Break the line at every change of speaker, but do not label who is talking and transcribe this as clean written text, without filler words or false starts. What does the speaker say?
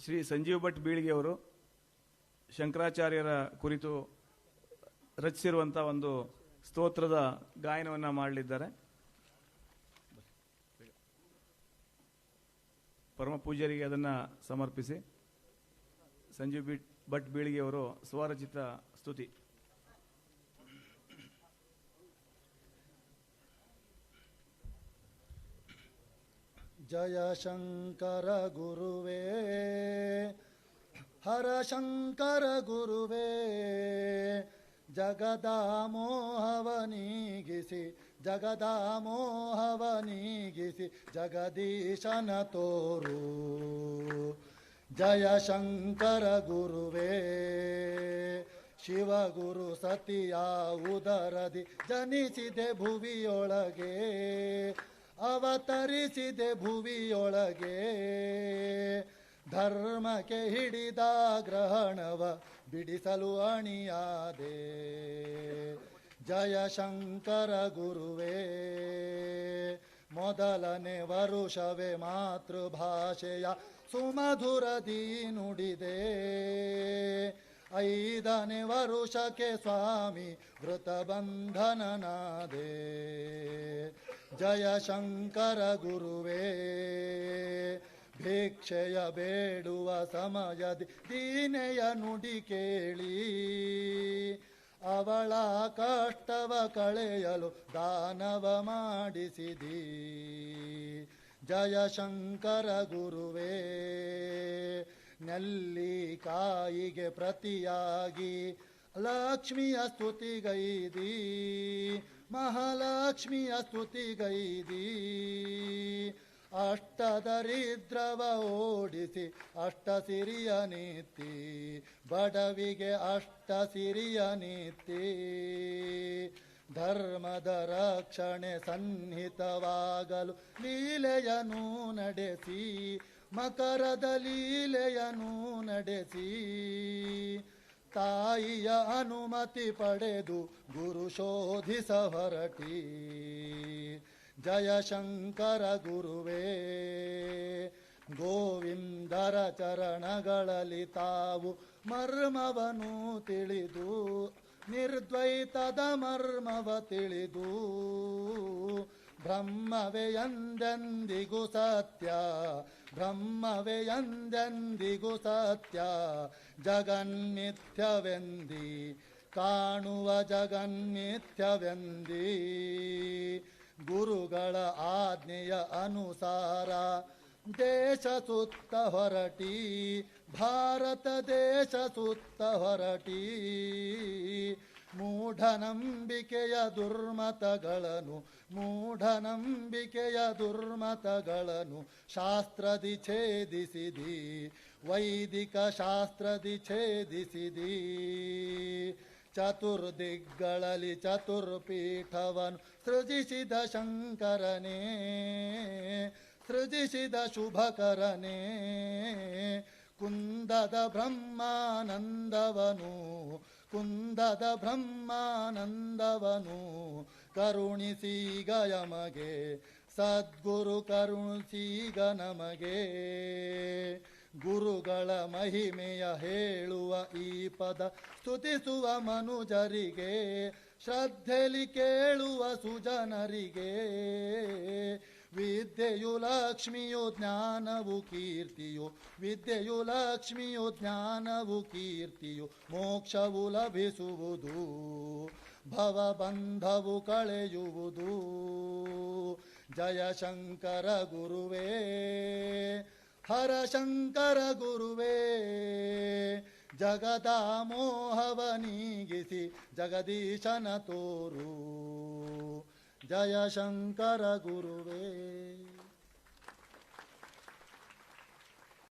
ಶ್ರೀ ಸಂಜೀವ್ ಭಟ್ ಬೀಳ್ಗಿಯವರು ಶಂಕರಾಚಾರ್ಯರ ಕುರಿತು ರಚಿಸಿರುವಂಥ ಒಂದು ಸ್ತೋತ್ರದ ಗಾಯನವನ್ನು ಮಾಡಲಿದ್ದಾರೆ. ಪರಮ ಪೂಜ್ಯರಿಗೆ ಅದನ್ನು ಸಮರ್ಪಿಸಿ ಸಂಜೀವ್ ಭಟ್ ಬೀಳ್ಗಿಯವರು ಸ್ವರಚಿತ ಸ್ತುತಿ.
ಜಯ ಶಂಕರ ಗುರುವೇ ಹರ ಶಂಕರ ಗುರುವೇ, ಜಗದಾಮೋಹವನೀಗಿಸಿ ಜಗದಾಮೋಹವನೀಗಿಸಿ ಜಗದೀಶನ ತೋರು. ಜಯ ಶಂಕರ ಗುರುವೇ, ಶಿವಗುರು ಸತಿಯ ಉದರದಿ ಜನಿಸಿದೆ ಭುವಿಯೊಳಗೆ, ಅವತರಿಸಿದೆ ಭುವಿಯೊಳಗೆ. ಧರ್ಮಕ್ಕೆ ಹಿಡಿದ ಗ್ರಹಣವ ಬಿಡಿಸಲು ಅಣಿಯಾದೆ. ಜಯ ಶಂಕರ ಗುರುವೇ, ಮೊದಲನೇ ವರುಷವೇ ಮಾತೃಭಾಷೆಯ ಸುಮಧುರದಿ ನುಡಿದೆ. 5ನೇ ವರುಷಕ್ಕೆ ಸ್ವಾಮಿ ವೃತಬಂಧನನಾದೆ. ಜಯ ಶಂಕರ ಗುರುವೇ, ಭಿಕ್ಷೆಯ ಬೇಡುವ ಸಮಯದಿ ದೀನೆಯ ನುಡಿ ಕೇಳಿ, ಅವಳ ಕಷ್ಟವ ಕಳೆಯಲು ದಾನವ ಮಾಡಿಸಿದಿ. ಜಯ ಶಂಕರ ಗುರುವೇ, ನೆಲ್ಲಿಕಾಯಿಗೆ ಪ್ರತಿಯಾಗಿ ಲಕ್ಷ್ಮಿಯ ಸ್ತುತಿಗೈದಿ, ಮಹಾಲಕ್ಷ್ಮಿಯ ಸ್ತುತಿಗೈದಿ. ಅಷ್ಟದರಿದ್ರವ ಓಡಿಸಿ ಅಷ್ಟಸಿರಿಯ ನೀತಿ, ಬಡವಿಗೆ ಅಷ್ಟಸಿರಿಯ ನೀತಿ. ಧರ್ಮದ ರಕ್ಷಣೆ ಸನ್ನಿಹಿತವಾಗಲು ಲೀಲೆಯನು ನಡೆಸಿ, ಮಕರದ ಲೀಲೆಯನು ನಡೆಸಿ. ತಾಯಿಯ ಅನುಮತಿ ಪಡೆದು ಗುರು ಶೋಧಿಸ ಹೊರಟಿ. ಜಯ ಶಂಕರ ಗುರುವೇ, ಗೋವಿಂದರ ಚರಣಗಳಲ್ಲಿ ತಾವು ಮರ್ಮವನು ತಿಳಿದು, ನಿರ್ದ್ವೈತದ ಮರ್ಮವ ತಿಳಿದು. ಬ್ರಹ್ಮವೇ ಎಂದೆಂದಿಗೂ ಸತ್ಯ, ಬ್ರಹ್ಮವೇ ಎಂದೆಂದಿಗೂ ಸತ್ಯ. ಜಗನ್ಮಿಥ್ಯವೆಂದಿ ಕಾಣುವ ಜಗನ್ಮಿಥ್ಯವೆಂದಿ. ಗುರುಗಳ ಆಜ್ಞೆಯ ಅನುಸಾರ ದೇಶ ಸುತ್ತ ಹೊರಟಿ, ಭಾರತ ದೇಶ ಸುತ್ತ ಹೊರಟಿ. ಮೂಢನಂಬಿಕೆಯ ದುರ್ಮತಗಳನ್ನು, ಮೂಢನಂಬಿಕೆಯ ದುರ್ಮತಗಳನ್ನು ಶಾಸ್ತ್ರದಿ ಛೇದಿಸಿದಿ, ವೈದಿಕ ಶಾಸ್ತ್ರದಿ ಛೇದಿಸಿದಿ. ಚತುರ್ದಿಗ್ಗಳಲ್ಲಿ ಚತುರ್ಪೀಠವನ್ನು ಸೃಜಿಸಿದ ಶಂಕರನೇ, ಸೃಜಿಸಿದ ಶುಭಕರನೇ. ಕುಂದದ ಬ್ರಹ್ಮಾನಂದವನು, ಕುಂದದ ಬ್ರಹ್ಮಾನಂದವನು ಕರುಣಿಸೀಗ ಯಮಗೆ, ಸದ್ಗುರು ಕರುಣಿಸೀಗ ನಮಗೆ. ಗುರುಗಳ ಮಹಿಮೆಯ ಹೇಳುವ ಈ ಪದ ಸ್ತುತಿಸುವ ಮನುಜರಿಗೆ, ಶ್ರದ್ಧೆಲಿ ಕೇಳುವ ಸುಜನರಿಗೆ. ವಿದ್ಯೆಯು ಲಕ್ಷ್ಮಿಯು ಜ್ಞಾನವು ಕೀರ್ತಿಯು, ವಿದ್ಯೆಯು ಲಕ್ಷ್ಮಿಯು ಜ್ಞಾನವು ಕೀರ್ತಿಯು. ಮೋಕ್ಷವು ಲಭಿಸುವುದು, ಭವಬಂಧವು ಕಳೆಯುವುದು. ಜಯ ಶಂಕರ ಗುರುವೇ, ಹರ ಶಂಕರ ಗುರುವೇ, ಜಗದಾಮೋಹವನೀಗಿಸಿ ಜಗದೀಶನ ತೋರು. ಜಯ ಶಂಕರ ಗುರುವೇ.